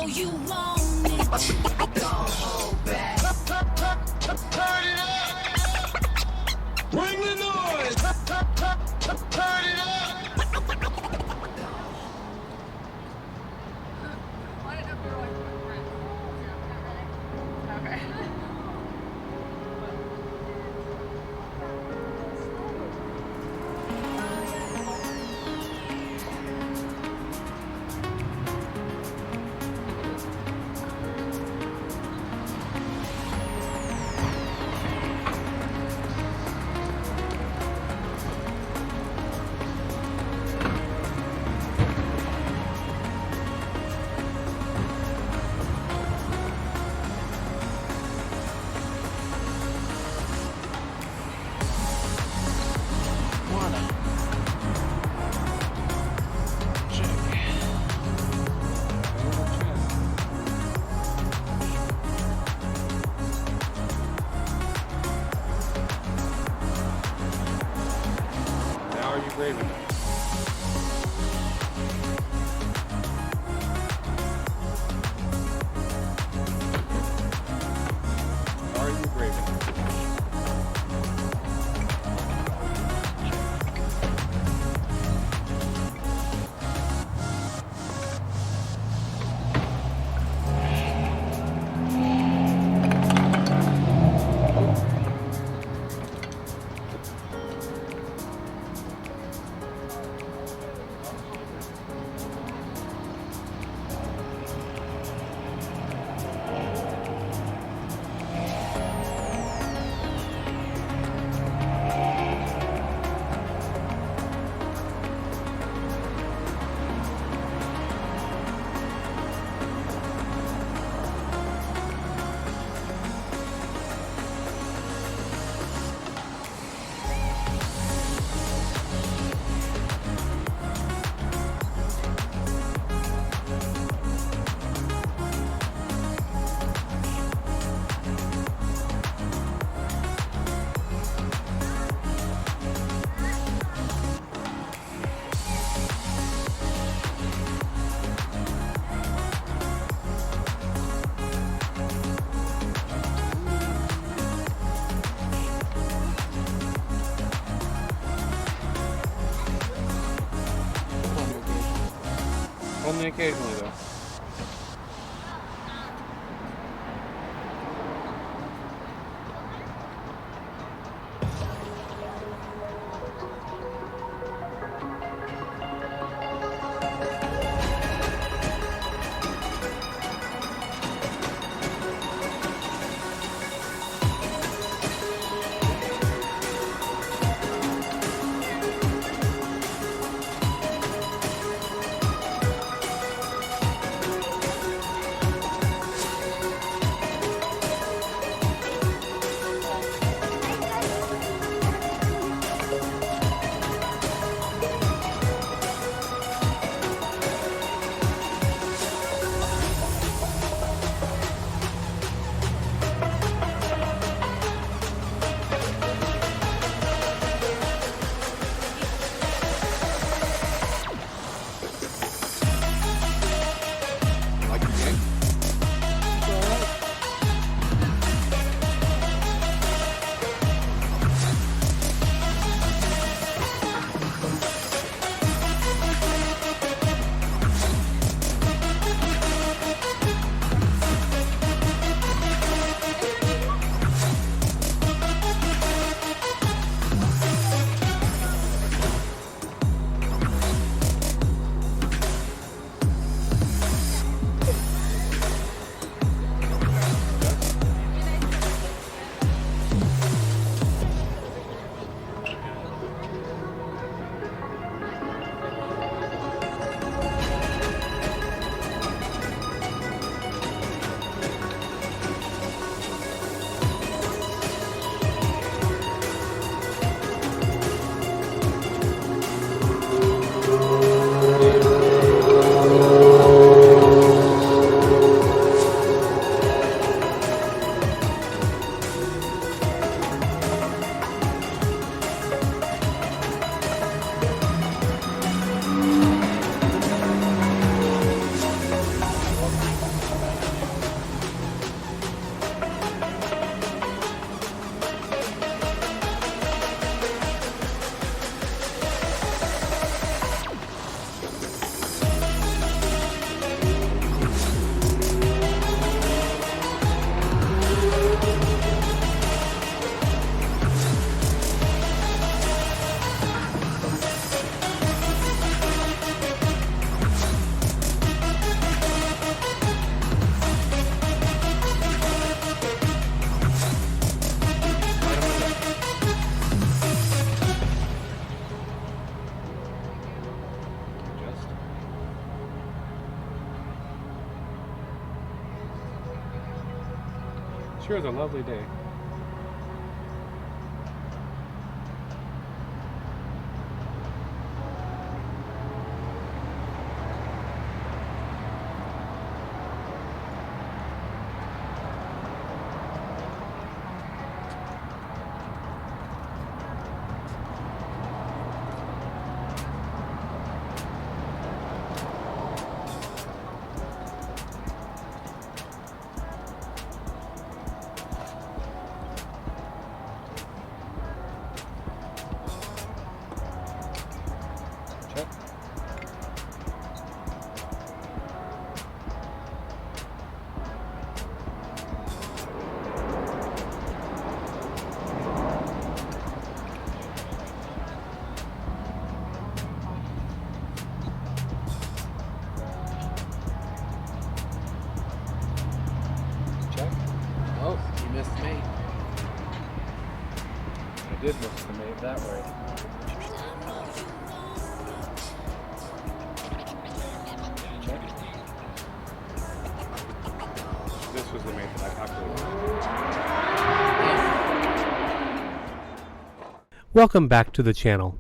know you want it. Don't hold back. Turn it up. Bring the noise. Turn it up. Only occasionally, though. Sure is a lovely day. Check. Check. Oh, you missed me. I did miss the mate that way. Check. This was the mate that I calculated. Welcome back to the channel.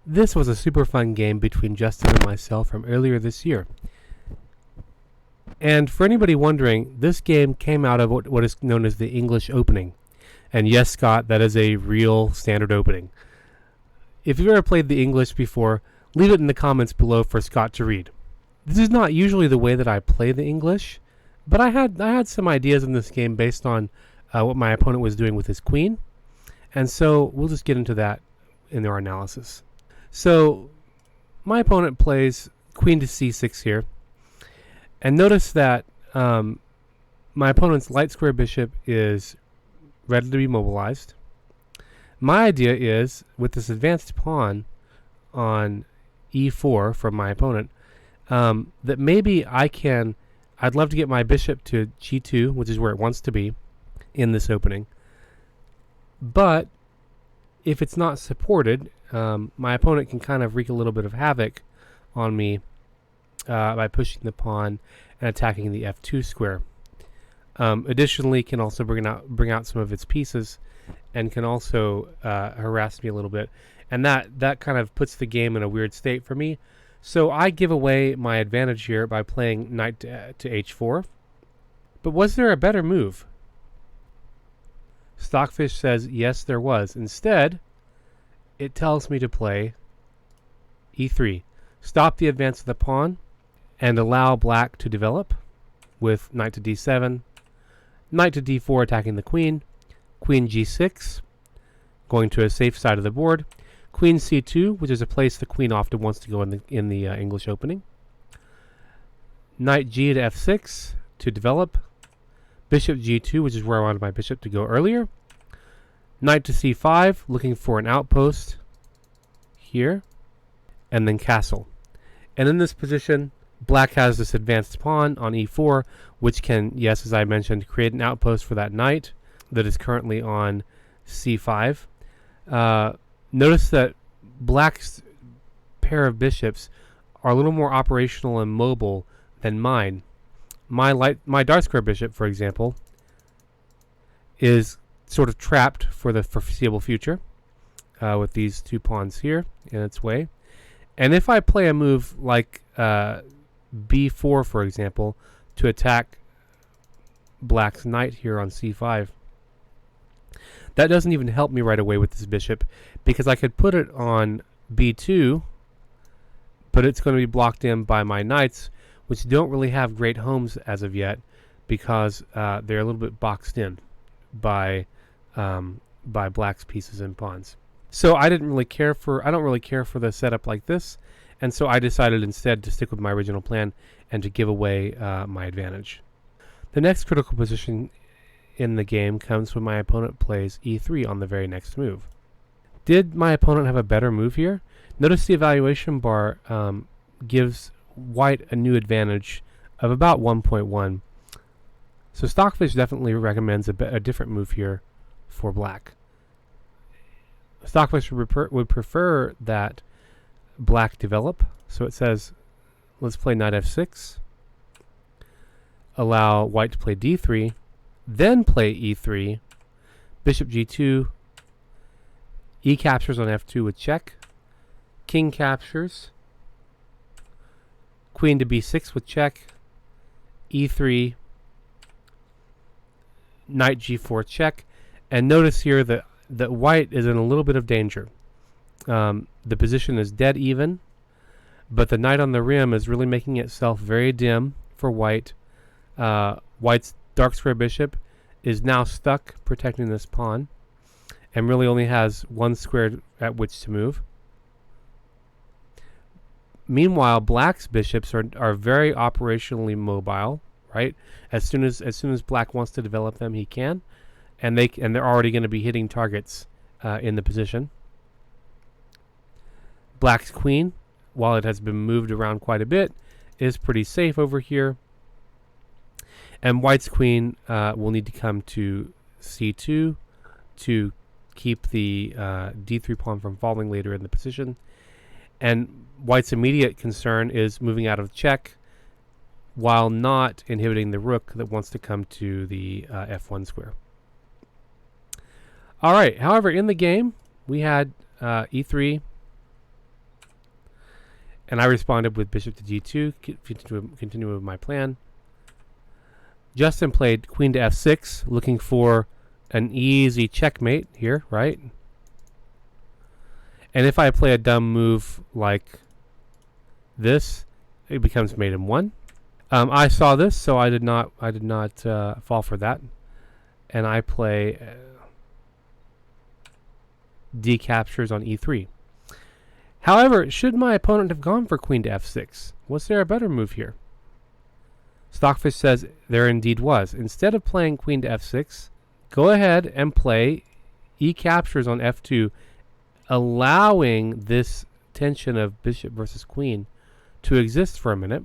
This was a super fun game between Justin and myself from earlier this year. And for anybody wondering, this game came out of what is known as the English opening. And yes, Scott, that is a real standard opening. If you've ever played the English before, leave it in the comments below for Scott to read. This is not usually the way that I play the English, but I had some ideas in this game based on what my opponent was doing with his queen. And so we'll just get into that in our analysis. So my opponent plays queen to c6 here. And notice that my opponent's light square bishop is ready to be mobilized. My idea is, with this advanced pawn on e4 from my opponent, that maybe I'd love to get my bishop to g2, which is where it wants to be in this opening. But if it's not supported, my opponent can kind of wreak a little bit of havoc on me by pushing the pawn and attacking the f2 square. Additionally, can also bring out some of its pieces, and can also harass me a little bit, and that kind of puts the game in a weird state for me. So I give away my advantage here by playing knight to h4. But was there a better move? Stockfish says yes, there was. Instead, it tells me to play e3. Stop the advance of the pawn and allow black to develop with knight to d7, knight to d4 attacking the queen, queen g6, going to a safe side of the board, queen c2, which is a place the queen often wants to go in the English opening, knight g to f6 to develop, bishop g2, which is where I wanted my bishop to go earlier, knight to c5, looking for an outpost here, and then castle. And in this position, black has this advanced pawn on e4, which can, yes, as I mentioned, create an outpost for that knight that is currently on c5. Notice that black's pair of bishops are a little more operational and mobile than mine. My dark square bishop, for example, is sort of trapped for the foreseeable future with these two pawns here in its way. And if I play a move like b4, for example, to attack black's knight here on c5, that doesn't even help me right away with this bishop, because I could put it on b2, but it's going to be blocked in by my knights, which don't really have great homes as of yet, because they're a little bit boxed in by black's pieces and pawns. So I don't really care for the setup like this, and so I decided instead to stick with my original plan and to give away my advantage. The next critical position in the game comes when my opponent plays e3 on the very next move. Did my opponent have a better move here? Notice the evaluation bar gives white a new advantage of about 1.1. So Stockfish definitely recommends a different move here for black. Stockfish would prefer that black develop. So it says, let's play knight f6. Allow white to play d3. then play e3, bishop g2, e captures on f2 with check, king captures, queen to b6 with check, e3, knight g4 check, and notice here that white is in a little bit of danger. The position is dead even, but the knight on the rim is really making itself very dim for white. White's dark square bishop is now stuck protecting this pawn, and really only has one square at which to move. Meanwhile, black's bishops are very operationally mobile, right? As soon as black wants to develop them, he can, and they're already going to be hitting targets in the position. Black's queen, while it has been moved around quite a bit, is pretty safe over here. And white's queen will need to come to c2 to keep the d3 pawn from falling later in the position. And white's immediate concern is moving out of check while not inhibiting the rook that wants to come to the f1 square. All right, however, in the game, we had e3, and I responded with bishop to g2, continue with my plan. Justin played queen to f6, looking for an easy checkmate here, right? And if I play a dumb move like this, it becomes mate in 1. I saw this, so I did not fall for that, and I play d captures on e3. However, should my opponent have gone for queen to f6? Was there a better move here? Stockfish says there indeed was. Instead of playing queen to f6, go ahead and play e captures on f2, allowing this tension of bishop versus queen to exist for a minute,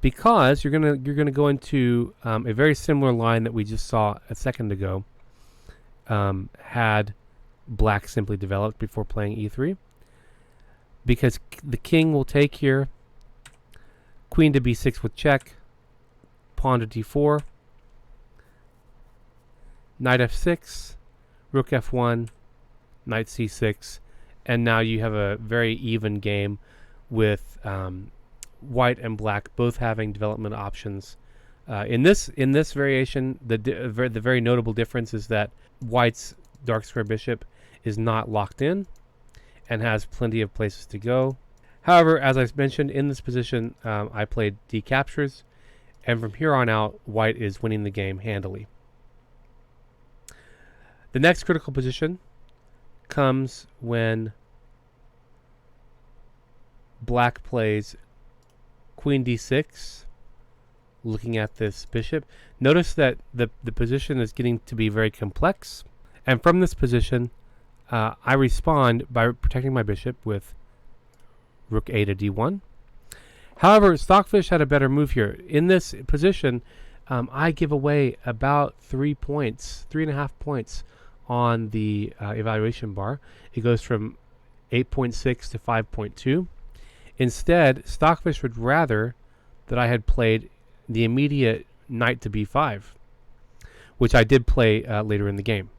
because you're gonna go into a very similar line that we just saw a second ago. Had black simply developed before playing e3, because the king will take here, queen to b6 with check, pawn to d4, knight f6, rook f1, knight c6, and now you have a very even game with white and black both having development options. In this variation, the very notable difference is that white's dark square bishop is not locked in and has plenty of places to go. However, as I mentioned, in this position, I played d captures, and from here on out, white is winning the game handily. The next critical position comes when black plays queen d6, looking at this bishop. Notice that the position is getting to be very complex, and from this position, I respond by protecting my bishop with rook a to d1. However, Stockfish had a better move here. In this position, I give away about 3.5 points on the evaluation bar. It goes from 8.6 to 5.2. Instead, Stockfish would rather that I had played the immediate knight to b5, which I did play later in the game.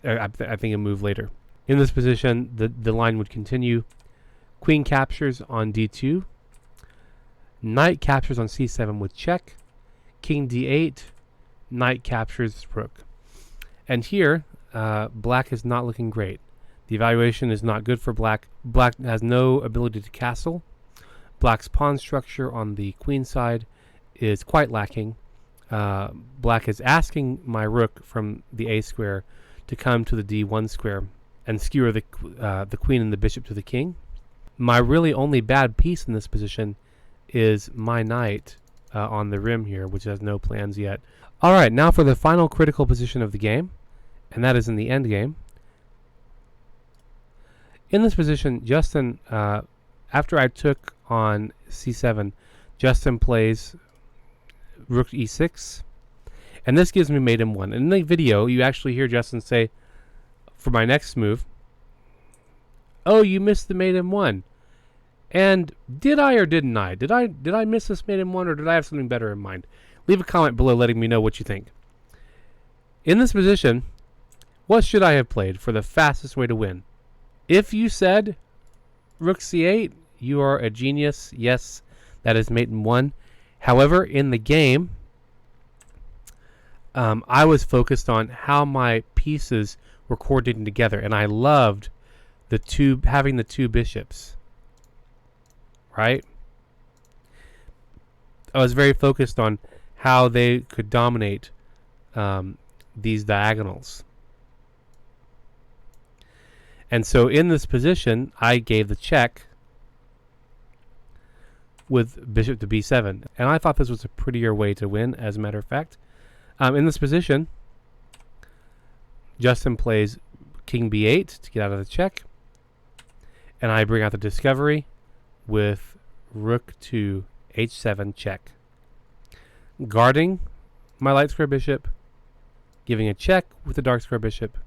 I think a move later. In this position, the line would continue. Queen captures on d2. Knight captures on c7 with check. King d8. Knight captures rook. And here, black is not looking great. The evaluation is not good for black. Black has no ability to castle. Black's pawn structure on the queen side is quite lacking. Black is asking my rook from the a square to come to the d1 square and skewer the queen and the bishop to the king. My really only bad piece in this position is my knight on the rim here, which has no plans yet. All right, now for the final critical position of the game, and that is in the end game. In this position, Justin, after I took on c7, Justin plays rook e6, and this gives me mate in 1. In the video, you actually hear Justin say, for my next move, "Oh, you missed the mate in 1." And did I or didn't I? Did I miss this mate in 1, or did I have something better in mind? Leave a comment below letting me know what you think. In this position, what should I have played for the fastest way to win? If you said rook c8, you are a genius. Yes, that is mate in 1. However, in the game, I was focused on how my pieces were coordinating together, and I loved having the 2 bishops. Right? I was very focused on how they could dominate these diagonals. And so in this position, I gave the check with bishop to b7. And I thought this was a prettier way to win, as a matter of fact. In this position, Justin plays king b8 to get out of the check. And I bring out the discovery with rook to h7 check. Guarding my light square bishop, giving a check with the dark square bishop,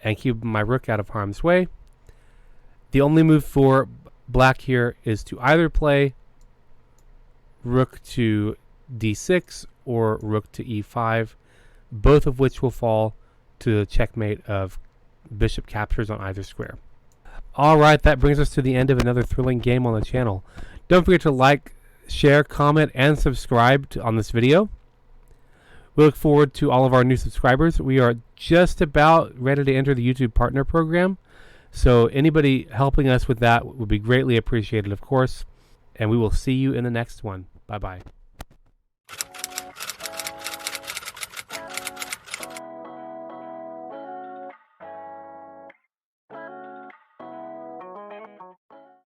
and keep my rook out of harm's way. The only move for black here is to either play rook to d6 or rook to e5, both of which will fall to the checkmate of bishop captures on either square. Alright, that brings us to the end of another thrilling game on the channel. Don't forget to like, share, comment, and subscribe on this video. We look forward to all of our new subscribers. We are just about ready to enter the YouTube Partner Program. So anybody helping us with that would be greatly appreciated, of course. And we will see you in the next one. Bye-bye.